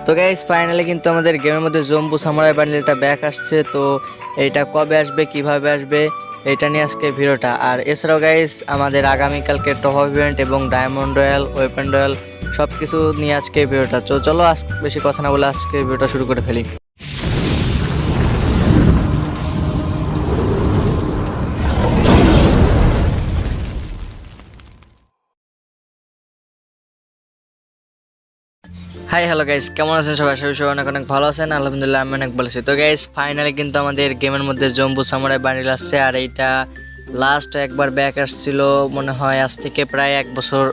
তো guys finally কিন্তু আমাদের গেমের মধ্যে জম্বু সামুরাই বান্ডেলটা ব্যাক আসছে। তো এইটা কবে আসবে, কিভাবে আসবে, এটা নিয়ে আজকে ভিডিওটা। আর এছাড়াও গাইস আমাদের আগামীকালকে টপ আপ ইভেন্ট এবং ডায়মন্ড রয়্যাল, ওয়েপন রয়্যাল সব কিছু নিয়ে আজকে ভিডিওটা। তো চলো আজকে বেশি কথা না বলে আজকে ভিডিওটা শুরু করে ফেলি। হাই হ্যালো গাইস, কেমন আছেন সবাই? সবাই অনেক অনেক ভালো আছেন? আলহামদুলিল্লাহ আমি অনেক ভালো আছি। তো গাইস ফাইনালি কিন্তু আমাদের গেমের মধ্যে জম্বু সামুরাই বান্ডেল আসছে। আর এইটা লাস্ট একবার ব্যাক আসছিল মনে হয় আজ থেকে প্রায় 1 বছর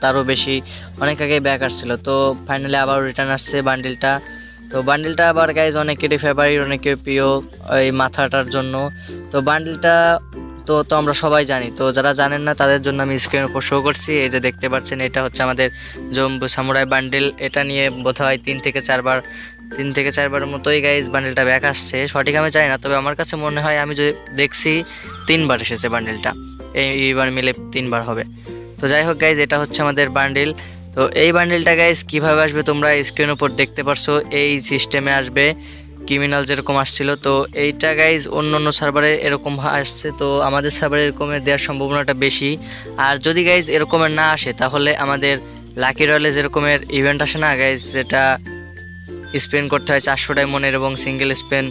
তারও বেশি, অনেক আগে ব্যাক আসছিল। তো ফাইনালি আবার রিটার্ন আসছে বান্ডেলটা। তো বান্ডেলটা আবার গাইস অনেকেরই ফেভারিট, অনেকের প্রিয় এই মাথাটার জন্য। তো বান্ডেলটা তো আমরা সবাই জানি। তো যারা জানেন না তাদের জন্য আমি স্ক্রিনের উপর শো করছি। এই যে দেখতে পাচ্ছেন, এটা হচ্ছে আমাদের জম্বু সামুরাই বান্ডেল। এটা নিয়ে বোধহয় 3 থেকে 4বারের মতোই গাইজ বান্ডেলটা ব্যাক আসছে। সঠিক আমি জানি না, তবে আমার কাছে মনে হয় আমি যে দেখছি 3বার এসেছে বান্ডেলটা, এইবার মিলে 3বার হবে। তো যাই হোক গাইজ, এটা হচ্ছে আমাদের বান্ডেল। তো এই বান্ডেলটা গাইজ কিভাবে আসবে তোমরা স্ক্রিনের উপর দেখতে পারছো, এই সিস্টেমে আসবে ক্রিমিনাল যেরকম আসছিল। তো এইটা গাইজ অন্য সার্ভারে এরকম আসছে, তো আমাদের সার্ভারে এরকমের দেওয়ার সম্ভাবনাটা বেশি। আর যদি গাইজ এরকমের না আসে তাহলে আমাদের লাকি রয়্যালে যেরকমের ইভেন্ট আসে না গাইজ, যেটা স্পেন করতে হয় 400 ডায়মন্ডের এবং সিঙ্গেল স্পেন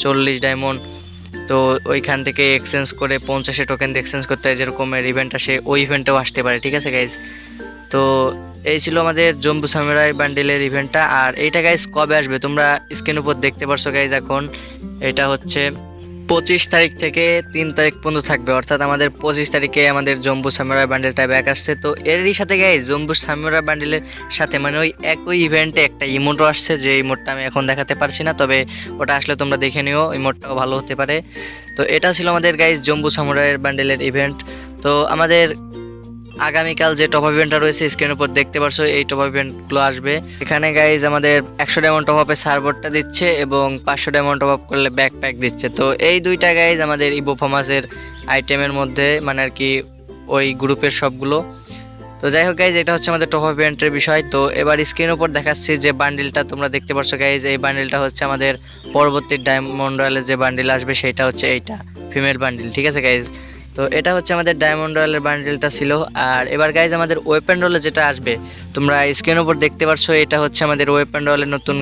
40 ডায়মন্ড। তো ওইখান থেকে এক্সচেঞ্জ করে 50 টোকেন দিয়ে এক্সচেঞ্জ করতে হয়, যেরকমের ইভেন্ট আসে ওই ইভেন্টেও আসতে পারে। ঠিক আছে গাইজ, তো এই ছিল আমাদের জম্বু সামুরাই বান্ডেলের ইভেন্টটা। আর এইটা গাইজ কবে আসবে তোমরা স্ক্রিনের উপর দেখতে পারছো গাইজ। এখন এটা হচ্ছে 25 তারিখ থেকে 3 তারিখ পর্যন্ত থাকবে, অর্থাৎ আমাদের 25 তারিখে আমাদের জম্বু সামুরাই বান্ডেলটা ব্যাক আসছে। তো এরই সাথে গাইজ জম্বু সামুরাই বান্ডেলের সাথে মানে ওই একই ইভেন্টে একটা ইমোটও আসছে, যে ইমোটটা আমি এখন দেখাতে পারছি না, তবে ওটা আসলে তোমরা দেখে নিও, ইমোটটাও ভালো হতে পারে। তো এটা ছিল আমাদের গাইজ জম্বু সামুরাই বান্ডেলের ইভেন্ট। তো আমাদের আগামীকাল যে টপ আপ ইভেন্টটা রয়েছে স্ক্রিনের উপর দেখতে পারছো, এই টপ আপ ইভেন্টগুলো আসবে। এখানে গাইজ আমাদের 100 ডায়মন্ড টপ আপে সার্ভারটা দিচ্ছে এবং 500 ডায়মন্ড টপ আপ করলে ব্যাকপ্যাক দিচ্ছে। তো এই দুইটা গাইজ আমাদের ইভো ফার্মাসের আইটেমের মধ্যে, মানে আর কি ওই গ্রুপের সবগুলো। তো যাই হোক গাইজ, এটা হচ্ছে আমাদের টপ আপ ইভেন্টের বিষয়। তো এবার স্ক্রিনের উপর দেখাচ্ছি যে বান্ডেলটা তোমরা দেখতে পারছো গাইজ, এই বান্ডেলটা হচ্ছে আমাদের পরবর্তী ডায়মন্ড রয়্যালের যে বান্ডেল আসবে সেটা হচ্ছে এইটা ফিমেল বান্ডেল। ঠিক আছে গাইজ, তো এটা হচ্ছে আমাদের ডায়মন্ড রয়্যালের বান্ডেলটা ছিল। আর এবার গাইজ আমাদের ওয়েপন রয়্যালে যেটা আসবে তোমরা স্ক্রিনের উপর দেখতে পারছো, এটা হচ্ছে আমাদের ওয়েপন রয়্যালের নতুন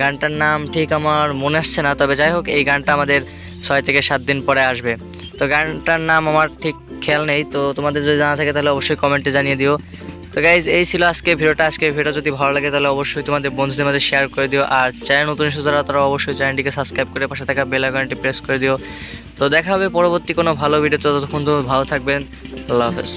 গানটার নাম ঠিক আমার মনে আসছে না, তবে যাই হোক এই গানটা আমাদের 6 থেকে 7 দিন পরে আসবে। তো গানটার নাম আমার ঠিক খেয়াল নেই, তো তোমাদের যদি জানা থাকে তাহলে অবশ্যই কমেন্টে জানিয়ে দিও। তো গাইজ এই ছিল আজকে ভিডিওটা। আজকে ভিডিও যদি ভালো লাগে তাহলে অবশ্যই তোমাদের বন্ধুদের মাঝে শেয়ার করে দিও। আর চ্যানেল নতুন এসে যারা তারা অবশ্যই চ্যানেলটিকে সাবস্ক্রাইব করে পাশে থাকা বেল আইকনটি প্রেস করে দিও। তো দেখা হবে পরবর্তী কোনো ভালো ভিডিওতে, ততক্ষণ তো ভালো থাকবেন, আল্লাহ হাফেজ।